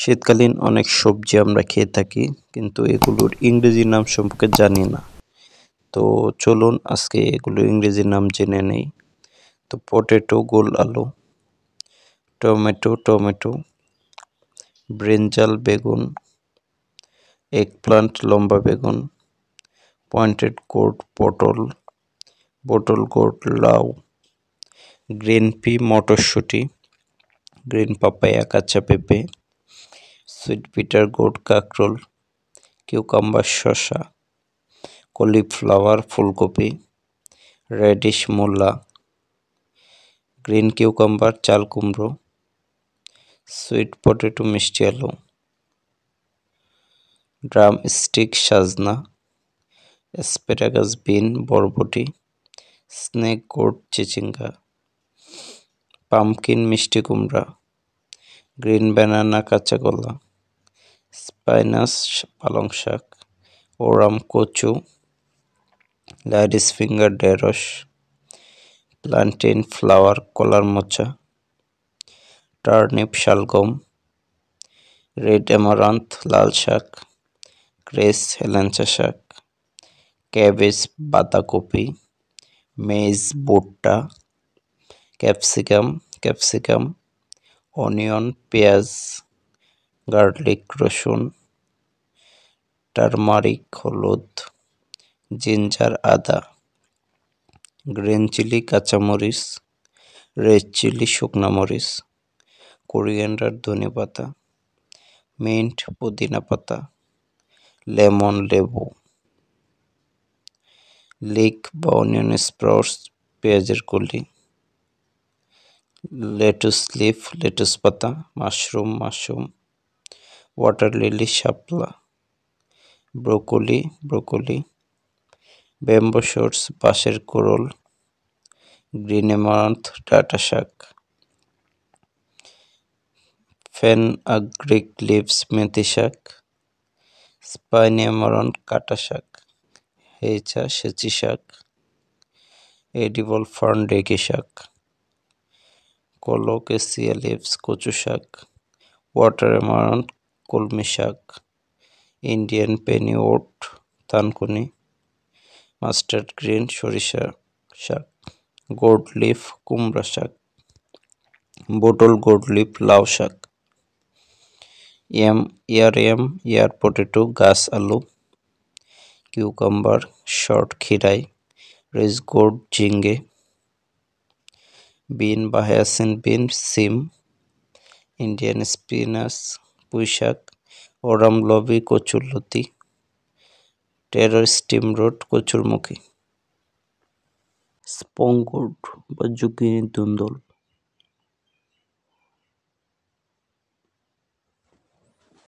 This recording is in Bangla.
শীতকালীন অনেক সবজি আমরা খেয়ে থাকি, কিন্তু এগুলোর ইংরেজি নাম সম্পর্কে জানি না। তো চলুন আজকে এগুলোর ইংরেজি নাম জেনে নেই। তো পটেটো গোল আলু, টমেটো, ব্রিঞ্জাল বেগুন, এগপ্লান্ট লম্বা বেগুন, পয়েন্টেড গোর্ড পটল, বটল গোর্ড লাউ, গ্রিন পি মটরশুঁটি, গ্রিন পাপায়া কাঁচা পেঁপে, সুইট বিটার গোর্ড কাঁকরোল, কিউকাম্বার শসা, কলিফ্লাওয়ার ফুলকপি, রেডিশ মূলা, গ্রিন কিউকাম্বার চাল কুমড়ো, সুইট পটেটো মিষ্টি আলু, ড্রাম স্টিক সাজনা, অ্যাসপারাগাস বিন বরবটি, স্নেক গোর্ড চিচিঙ্গা, পামকিন মিষ্টি কুমড়া, গ্রিন ব্যানানা কাঁচা কলা, স্পাইনাস পালং শাক, ওরাম কচু, লেডিস ফিঙ্গার ঢেঁড়স, প্লান্টেন ফ্লাওয়ার কলার মোচা, টার্নিপ শালগম, রেড অ্যামারান্থ লাল শাক, ক্রেস হেলেঞ্চা শাক, ক্যাবেজ বাঁধাকপি, মেজ ভুট্টা, ক্যাপসিকাম, অনিয়ন পেঁয়াজ, গার্লিক রসুন, টারমারিক হলুদ, জিঞ্জার আদা, গ্রিন চিলি কাঁচামরিচ, রেড চিলি শুকনা মরিচ, কোরিয়ান্ডার ধনেপাতা, মিন্ট পুদিনা পাতা, লেমন লেবু, লিক বা অনিয়ন স্প্রাউটস পেঁয়াজের কলি, লেটুস লিফ লেটুস পাতা, মাশরুম ওয়াটার লিলি শাপলা, ব্রোকলি, ব্যাম্বো শর্টস বাঁশের কোরল, গ্রিন অ্যামারান্থ ডাঁটা শাক, ফেন আগ্রিক লিভস মেথি শাক, স্পাইনি অ্যামারান্থ কাটা শাক, হেচা সেচি শাক, এডিবল ফার্ন ডেকি শাক, কোলোকেসিয়া লিভস কচু শাক, ওয়াটার অ্যামারান্থ কলমি শাক, ইন্ডিয়ান পেনি ওট থানকুনি, মাস্টার্ড গ্রিন সরিষা শাক, গোর্ড লিফ কুমড়া শাক, বটল গোর্ড লিফ লাউ শাক, ইয়ার পটেটো গাছ আলু, কিউকাম্বার শর্ট খিরাই, রেজ গোর্ড ঝিঙ্গে, বিন বা হায়াসিন বিন সিম, ইন্ডিয়ান স্পিনাচ পুঁই শাক, ওরাম লবি কচুরলতি, টেরো স্টিম রোড কচুরমুখী, স্পং গোর্ড বা জুকিনি ধুন্দল,